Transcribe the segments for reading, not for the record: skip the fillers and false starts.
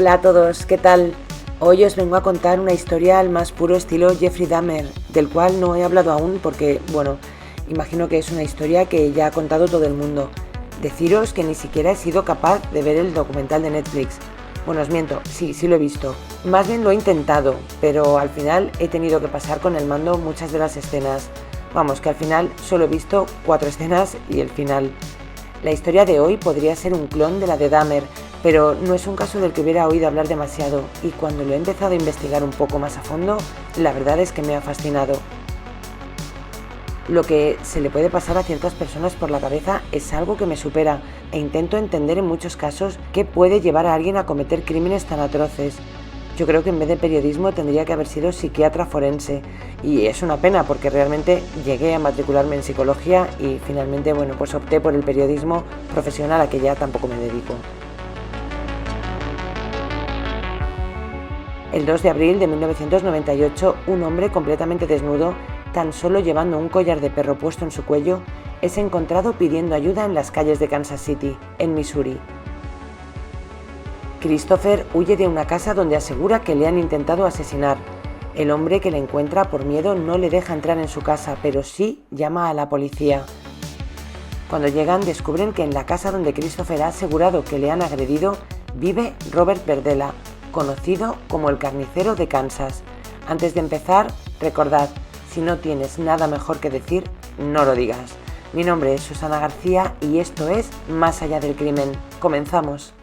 Hola a todos, ¿qué tal? Hoy os vengo a contar una historia al más puro estilo Jeffrey Dahmer, del cual no he hablado aún porque, imagino que es una historia que ya ha contado todo el mundo. Deciros que ni siquiera he sido capaz de ver el documental de Netflix. Bueno, os miento, sí lo he visto. Más bien lo he intentado, pero al final he tenido que pasar con el mando muchas de las escenas. Vamos, que al final solo he visto 4 escenas y el final. La historia de hoy podría ser un clon de la de Dahmer, pero no es un caso del que hubiera oído hablar demasiado, y cuando lo he empezado a investigar un poco más a fondo, la verdad es que me ha fascinado. Lo que se le puede pasar a ciertas personas por la cabeza es algo que me supera, e intento entender en muchos casos qué puede llevar a alguien a cometer crímenes tan atroces. Yo creo que en vez de periodismo tendría que haber sido psiquiatra forense, y es una pena porque realmente llegué a matricularme en psicología y finalmente opté por el periodismo profesional, a que ya tampoco me dedico. El 2 de abril de 1998, un hombre completamente desnudo, tan solo llevando un collar de perro puesto en su cuello, es encontrado pidiendo ayuda en las calles de Kansas City, en Missouri. Christopher huye de una casa donde asegura que le han intentado asesinar. El hombre que le encuentra por miedo no le deja entrar en su casa, pero sí llama a la policía. Cuando llegan, descubren que en la casa donde Christopher ha asegurado que le han agredido, vive Robert Berdella, conocido como el carnicero de Kansas. Antes de empezar, recordad, si no tienes nada mejor que decir, no lo digas. Mi nombre es Susana García y esto es Más allá del crimen. Comenzamos.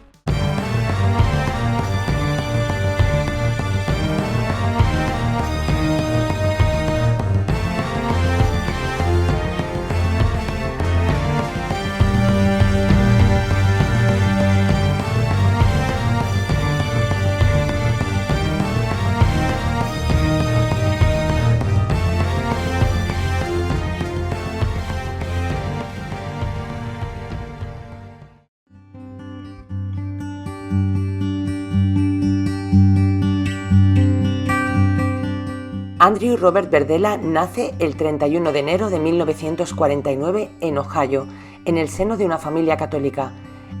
Andrew Robert Berdella nace el 31 de enero de 1949 en Ohio, en el seno de una familia católica.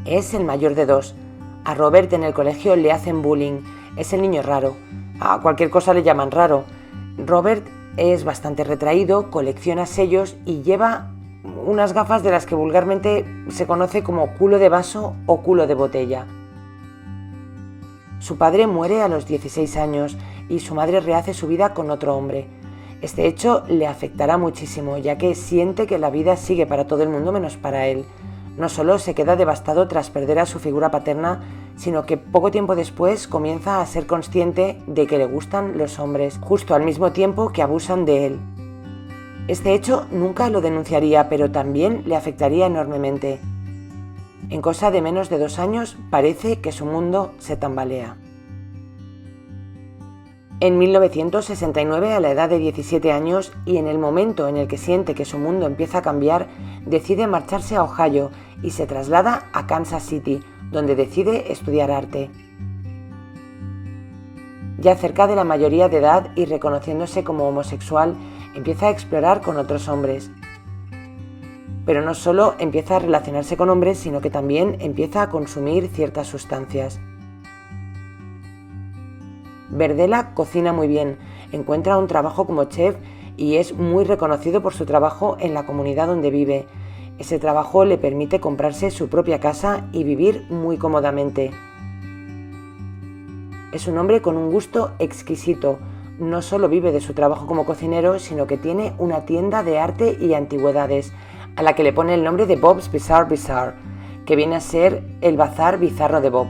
Es el mayor de 2. A Robert en el colegio le hacen bullying, es el niño raro. A cualquier cosa le llaman raro. Robert es bastante retraído, colecciona sellos y lleva unas gafas de las que vulgarmente se conoce como culo de vaso o culo de botella. Su padre muere a los 16 años y su madre rehace su vida con otro hombre. Este hecho le afectará muchísimo, ya que siente que la vida sigue para todo el mundo menos para él. No solo se queda devastado tras perder a su figura paterna, sino que poco tiempo después comienza a ser consciente de que le gustan los hombres, justo al mismo tiempo que abusan de él. Este hecho nunca lo denunciaría, pero también le afectaría enormemente. En cosa de menos de 2 años, parece que su mundo se tambalea. En 1969, a la edad de 17 años y en el momento en el que siente que su mundo empieza a cambiar, decide marcharse a Ohio y se traslada a Kansas City, donde decide estudiar arte. Ya cerca de la mayoría de edad y reconociéndose como homosexual, empieza a explorar con otros hombres. Pero no solo empieza a relacionarse con hombres, sino que también empieza a consumir ciertas sustancias. Berdella cocina muy bien, encuentra un trabajo como chef y es muy reconocido por su trabajo en la comunidad donde vive. Ese trabajo le permite comprarse su propia casa y vivir muy cómodamente. Es un hombre con un gusto exquisito. No solo vive de su trabajo como cocinero, sino que tiene una tienda de arte y antigüedades, a la que le pone el nombre de Bob's Bizarre Bazaar, que viene a ser el bazar bizarro de Bob.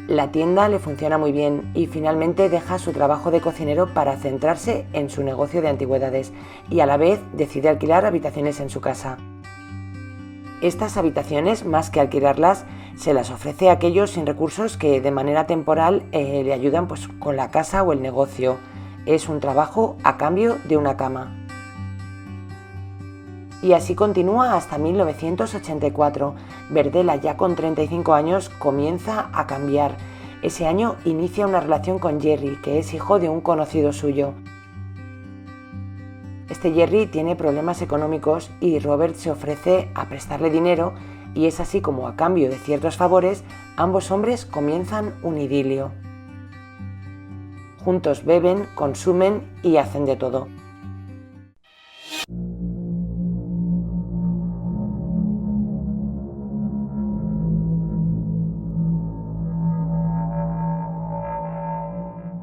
La tienda le funciona muy bien y finalmente deja su trabajo de cocinero para centrarse en su negocio de antigüedades y a la vez decide alquilar habitaciones en su casa. Estas habitaciones, más que alquilarlas, se las ofrece a aquellos sin recursos que de manera temporal le ayudan con la casa o el negocio. Es un trabajo a cambio de una cama. Y así continúa hasta 1984. Berdella, ya con 35 años, comienza a cambiar. Ese año inicia una relación con Jerry, que es hijo de un conocido suyo. Este Jerry tiene problemas económicos y Robert se ofrece a prestarle dinero y es así como, a cambio de ciertos favores, ambos hombres comienzan un idilio. Juntos beben, consumen y hacen de todo.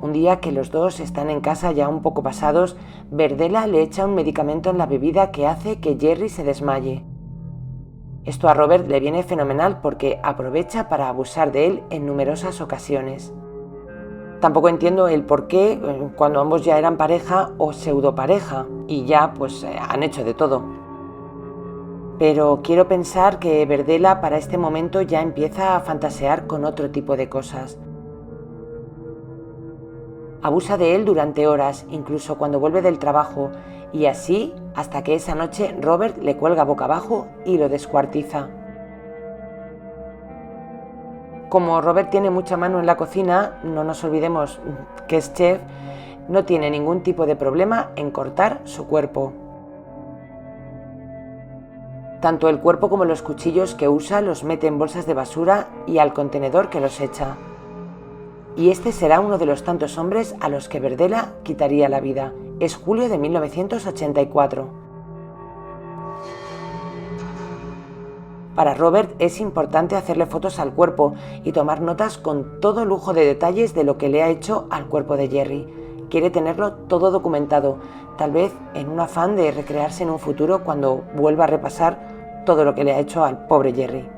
Un día que los dos están en casa ya un poco pasados, Berdella le echa un medicamento en la bebida que hace que Jerry se desmaye. Esto a Robert le viene fenomenal porque aprovecha para abusar de él en numerosas ocasiones. Tampoco entiendo el por qué cuando ambos ya eran pareja o pseudopareja y ya pues han hecho de todo. Pero quiero pensar que Berdella para este momento ya empieza a fantasear con otro tipo de cosas. Abusa de él durante horas, incluso cuando vuelve del trabajo, y así hasta que esa noche Robert le cuelga boca abajo y lo descuartiza. Como Robert tiene mucha mano en la cocina, no nos olvidemos que es chef, no tiene ningún tipo de problema en cortar su cuerpo. Tanto el cuerpo como los cuchillos que usa los mete en bolsas de basura y al contenedor que los echa. Y este será uno de los tantos hombres a los que Berdella quitaría la vida. Es julio de 1984. Para Robert es importante hacerle fotos al cuerpo y tomar notas con todo lujo de detalles de lo que le ha hecho al cuerpo de Jerry. Quiere tenerlo todo documentado, tal vez en un afán de recrearse en un futuro cuando vuelva a repasar todo lo que le ha hecho al pobre Jerry.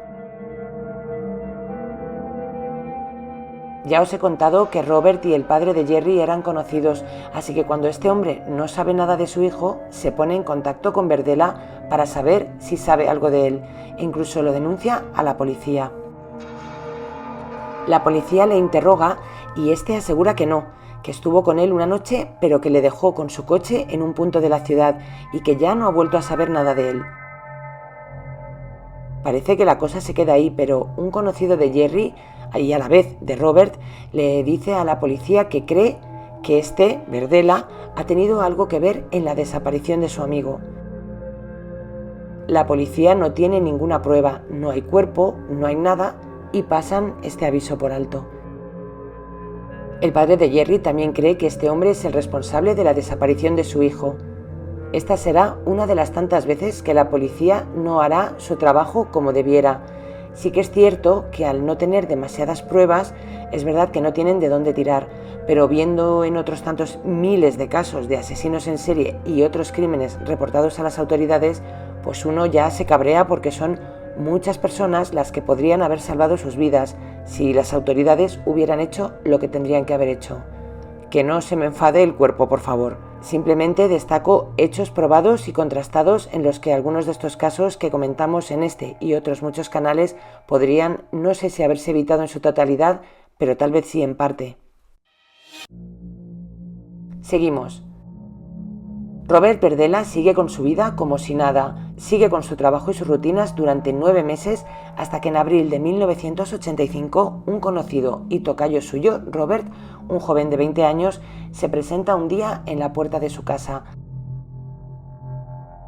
Ya os he contado que Robert y el padre de Jerry eran conocidos, así que cuando este hombre no sabe nada de su hijo, se pone en contacto con Berdella para saber si sabe algo de él, e incluso lo denuncia a la policía. La policía le interroga y este asegura que no, que estuvo con él una noche, pero que le dejó con su coche en un punto de la ciudad y que ya no ha vuelto a saber nada de él. Parece que la cosa se queda ahí, pero un conocido de Jerry, y a la vez de Robert, le dice a la policía que cree que Berdella, ha tenido algo que ver en la desaparición de su amigo. La policía no tiene ninguna prueba, no hay cuerpo, no hay nada, y pasan este aviso por alto. El padre de Jerry también cree que este hombre es el responsable de la desaparición de su hijo. Esta será una de las tantas veces que la policía no hará su trabajo como debiera. Sí que es cierto que al no tener demasiadas pruebas, es verdad que no tienen de dónde tirar, pero viendo en otros tantos miles de casos de asesinos en serie y otros crímenes reportados a las autoridades, pues uno ya se cabrea porque son muchas personas las que podrían haber salvado sus vidas si las autoridades hubieran hecho lo que tendrían que haber hecho. Que no se me enfade el cuerpo, por favor. Simplemente destaco hechos probados y contrastados en los que algunos de estos casos que comentamos en este y otros muchos canales podrían, no sé si haberse evitado en su totalidad, pero tal vez sí en parte. Seguimos. Robert Berdella sigue con su vida como si nada, sigue con su trabajo y sus rutinas durante 9 meses hasta que en abril de 1985 un conocido y tocayo suyo, Robert, un joven de 20 años, se presenta un día en la puerta de su casa.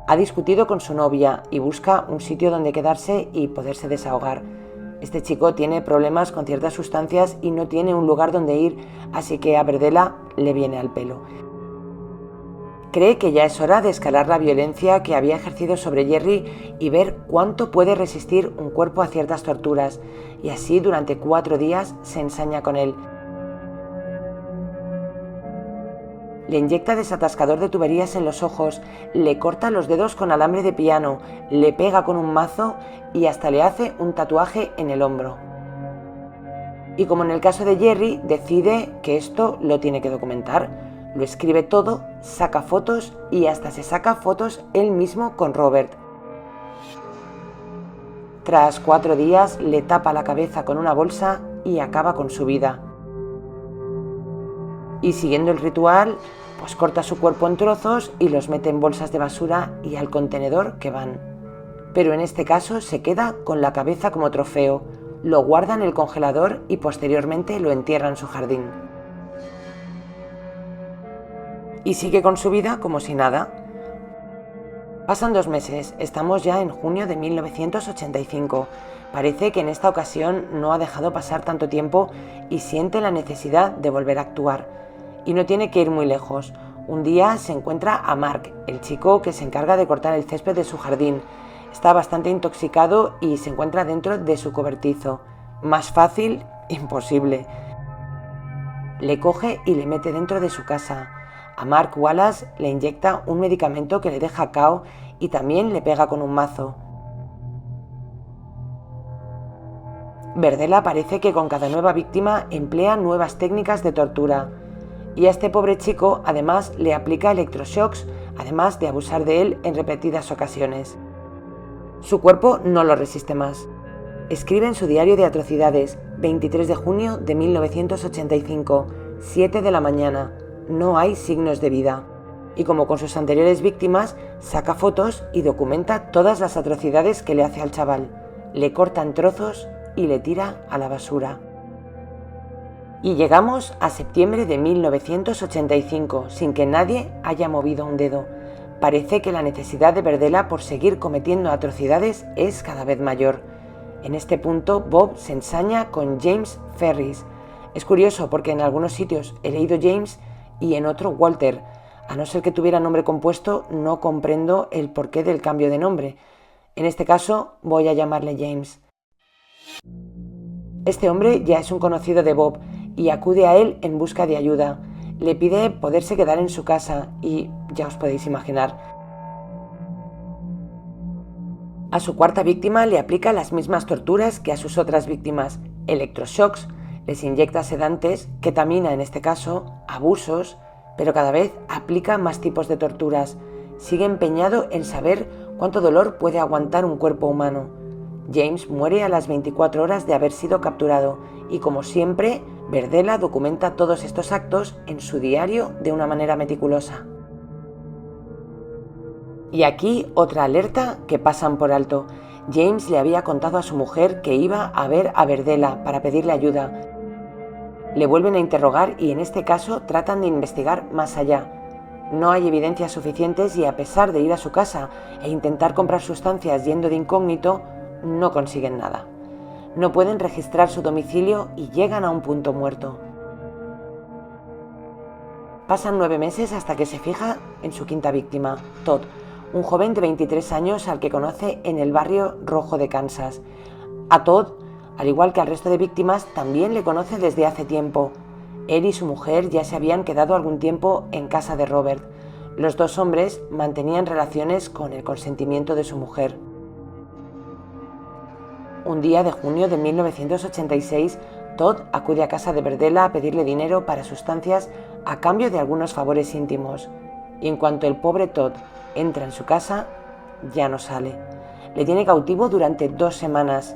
Ha discutido con su novia y busca un sitio donde quedarse y poderse desahogar. Este chico tiene problemas con ciertas sustancias y no tiene un lugar donde ir, así que a Berdella le viene al pelo. Cree que ya es hora de escalar la violencia que había ejercido sobre Jerry y ver cuánto puede resistir un cuerpo a ciertas torturas, y así durante 4 días se ensaña con él. Le inyecta desatascador de tuberías en los ojos, le corta los dedos con alambre de piano, le pega con un mazo y hasta le hace un tatuaje en el hombro. Y como en el caso de Jerry, decide que esto lo tiene que documentar. Lo escribe todo, saca fotos y hasta se saca fotos él mismo con Robert. Tras 4 días le tapa la cabeza con una bolsa y acaba con su vida. Y siguiendo el ritual, pues corta su cuerpo en trozos y los mete en bolsas de basura y al contenedor que van. Pero en este caso se queda con la cabeza como trofeo, lo guarda en el congelador y posteriormente lo entierra en su jardín. Y sigue con su vida como si nada. Pasan 2 meses, estamos ya en junio de 1985. Parece que en esta ocasión no ha dejado pasar tanto tiempo y siente la necesidad de volver a actuar. Y no tiene que ir muy lejos. Un día se encuentra a Mark, el chico que se encarga de cortar el césped de su jardín. Está bastante intoxicado y se encuentra dentro de su cobertizo. Más fácil, imposible. Le coge y le mete dentro de su casa. A Mark Wallace le inyecta un medicamento que le deja cao y también le pega con un mazo. Berdella parece que con cada nueva víctima emplea nuevas técnicas de tortura. Y a este pobre chico además le aplica electroshocks, además de abusar de él en repetidas ocasiones. Su cuerpo no lo resiste más. Escribe en su diario de atrocidades, 23 de junio de 1985, 7 de la mañana, no hay signos de vida. Y como con sus anteriores víctimas, saca fotos y documenta todas las atrocidades que le hace al chaval. Le corta en trozos y le tira a la basura. Y llegamos a septiembre de 1985, sin que nadie haya movido un dedo. Parece que la necesidad de Berdella por seguir cometiendo atrocidades es cada vez mayor. En este punto, Bob se ensaña con James Ferris. Es curioso porque en algunos sitios he leído James y en otro Walter. A no ser que tuviera nombre compuesto, no comprendo el porqué del cambio de nombre. En este caso, voy a llamarle James. Este hombre ya es un conocido de Bob y acude a él en busca de ayuda. Le pide poderse quedar en su casa y ya os podéis imaginar. A su cuarta víctima le aplica las mismas torturas que a sus otras víctimas, electroshocks, les inyecta sedantes, ketamina en este caso, abusos, pero cada vez aplica más tipos de torturas. Sigue empeñado en saber cuánto dolor puede aguantar un cuerpo humano. James muere a las 24 horas de haber sido capturado y, como siempre, Berdella documenta todos estos actos en su diario de una manera meticulosa. Y aquí otra alerta que pasan por alto. James le había contado a su mujer que iba a ver a Berdella para pedirle ayuda. Le vuelven a interrogar y en este caso tratan de investigar más allá. No hay evidencias suficientes y a pesar de ir a su casa e intentar comprar sustancias yendo de incógnito, no consiguen nada. No pueden registrar su domicilio y llegan a un punto muerto. Pasan 9 meses hasta que se fija en su quinta víctima, Todd, un joven de 23 años al que conoce en el barrio rojo de Kansas. A Todd, al igual que al resto de víctimas, también le conoce desde hace tiempo. Él y su mujer ya se habían quedado algún tiempo en casa de Robert. Los dos hombres mantenían relaciones con el consentimiento de su mujer. Un día de junio de 1986, Todd acude a casa de Berdella a pedirle dinero para sustancias a cambio de algunos favores íntimos. Y en cuanto el pobre Todd entra en su casa, ya no sale. Le tiene cautivo durante 2 semanas.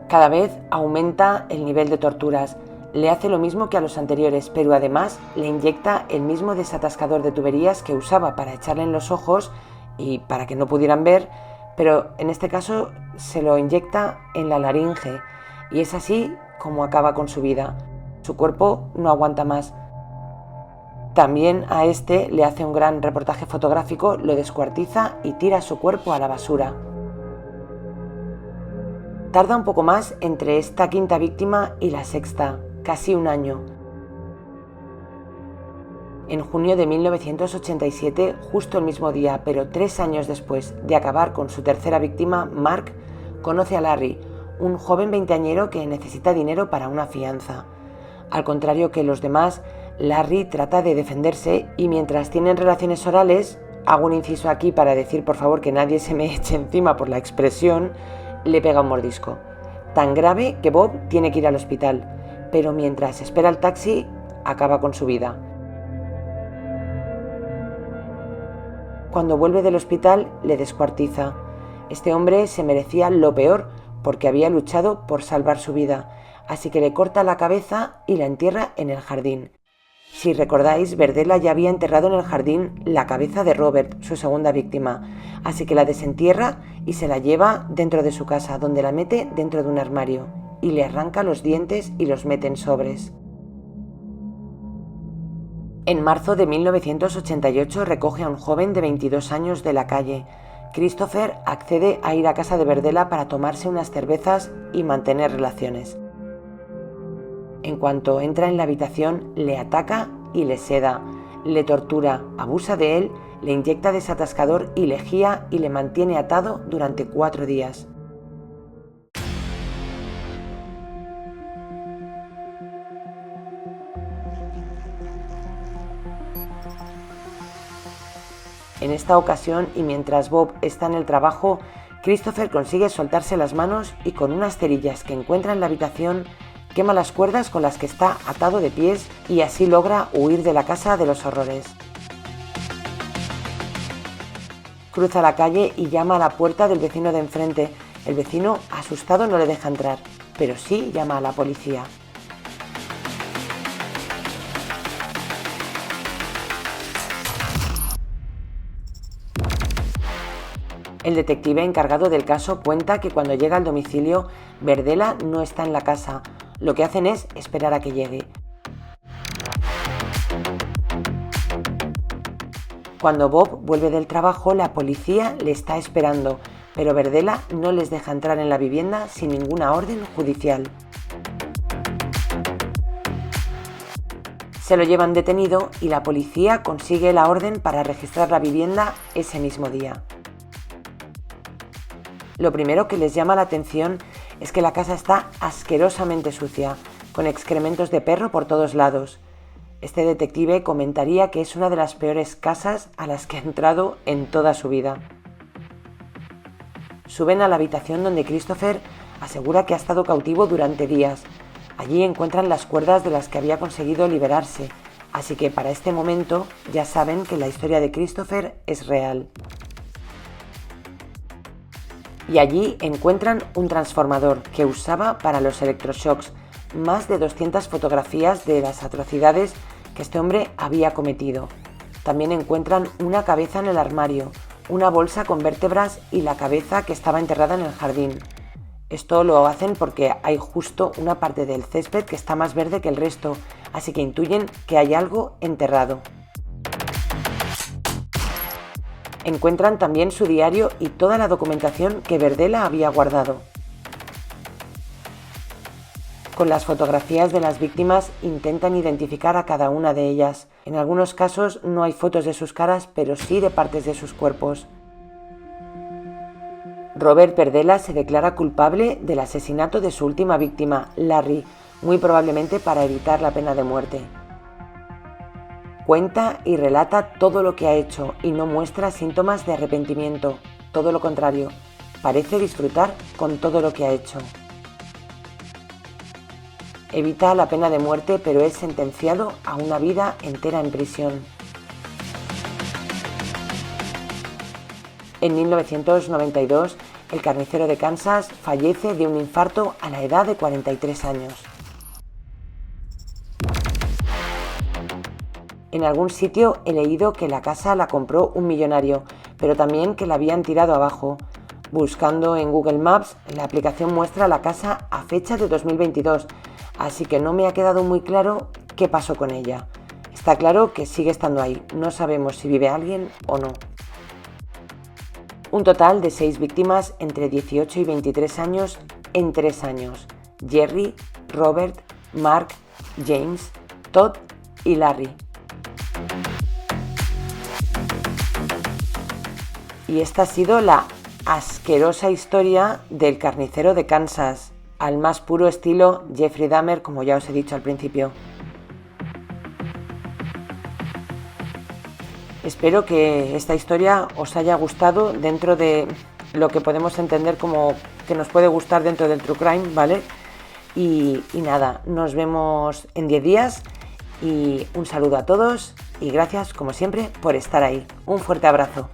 Cada vez aumenta el nivel de torturas. Le hace lo mismo que a los anteriores, pero además le inyecta el mismo desatascador de tuberías que usaba para echarle en los ojos y para que no pudieran ver, pero en este caso se lo inyecta en la laringe y es así como acaba con su vida. Su cuerpo no aguanta más. También a este le hace un gran reportaje fotográfico, lo descuartiza y tira su cuerpo a la basura. Tarda un poco más entre esta quinta víctima y la sexta, casi 1 año. En junio de 1987, justo el mismo día, pero 3 años después de acabar con su tercera víctima, Mark conoce a Larry, un joven veinteañero que necesita dinero para una fianza. Al contrario que los demás, Larry trata de defenderse y mientras tienen relaciones orales, hago un inciso aquí para decir por favor que nadie se me eche encima por la expresión, le pega un mordisco. Tan grave que Bob tiene que ir al hospital, pero mientras espera el taxi, acaba con su vida. Cuando vuelve del hospital, le descuartiza. Este hombre se merecía lo peor porque había luchado por salvar su vida, así que le corta la cabeza y la entierra en el jardín. Si recordáis, Berdella ya había enterrado en el jardín la cabeza de Robert, su segunda víctima, así que la desentierra y se la lleva dentro de su casa, donde la mete dentro de un armario y le arranca los dientes y los mete en sobres. En marzo de 1988 recoge a un joven de 22 años de la calle, Christopher accede a ir a casa de Berdella para tomarse unas cervezas y mantener relaciones. En cuanto entra en la habitación, le ataca y le seda, le tortura, abusa de él, le inyecta desatascador y lejía y le mantiene atado durante 4 días. En esta ocasión, y mientras Bob está en el trabajo, Christopher consigue soltarse las manos y con unas cerillas que encuentra en la habitación quema las cuerdas con las que está atado de pies y así logra huir de la casa de los horrores. Cruza la calle y llama a la puerta del vecino de enfrente. El vecino, asustado, no le deja entrar, pero sí llama a la policía. El detective encargado del caso cuenta que cuando llega al domicilio, Berdella no está en la casa. Lo que hacen es esperar a que llegue. Cuando Bob vuelve del trabajo, la policía le está esperando, pero Berdella no les deja entrar en la vivienda sin ninguna orden judicial. Se lo llevan detenido y la policía consigue la orden para registrar la vivienda ese mismo día. Lo primero que les llama la atención es que la casa está asquerosamente sucia, con excrementos de perro por todos lados. Este detective comentaría que es una de las peores casas a las que ha entrado en toda su vida. Suben a la habitación donde Christopher asegura que ha estado cautivo durante días. Allí encuentran las cuerdas de las que había conseguido liberarse, así que para este momento ya saben que la historia de Christopher es real. Y allí encuentran un transformador que usaba para los electroshocks, más de 200 fotografías de las atrocidades que este hombre había cometido. También encuentran una cabeza en el armario, una bolsa con vértebras y la cabeza que estaba enterrada en el jardín. Esto lo hacen porque hay justo una parte del césped que está más verde que el resto, así que intuyen que hay algo enterrado. Encuentran también su diario y toda la documentación que Berdella había guardado. Con las fotografías de las víctimas intentan identificar a cada una de ellas. En algunos casos no hay fotos de sus caras, pero sí de partes de sus cuerpos. Robert Berdella se declara culpable del asesinato de su última víctima, Larry, muy probablemente para evitar la pena de muerte. Cuenta y relata todo lo que ha hecho y no muestra síntomas de arrepentimiento, todo lo contrario, parece disfrutar con todo lo que ha hecho. Evita la pena de muerte, pero es sentenciado a una vida entera en prisión. En 1992, el carnicero de Kansas fallece de un infarto a la edad de 43 años. En algún sitio he leído que la casa la compró un millonario, pero también que la habían tirado abajo. Buscando en Google Maps, la aplicación muestra la casa a fecha de 2022, así que no me ha quedado muy claro qué pasó con ella. Está claro que sigue estando ahí, no sabemos si vive alguien o no. Un total de 6 víctimas entre 18 y 23 años en 3 años. Jerry, Robert, Mark, James, Todd y Larry. Y esta ha sido la asquerosa historia del carnicero de Kansas, al más puro estilo Jeffrey Dahmer, como ya os he dicho al principio. Espero que esta historia os haya gustado dentro de lo que podemos entender como que nos puede gustar dentro del True Crime, ¿vale? Y nada, nos vemos en 10 días y un saludo a todos y gracias como siempre por estar ahí. Un fuerte abrazo.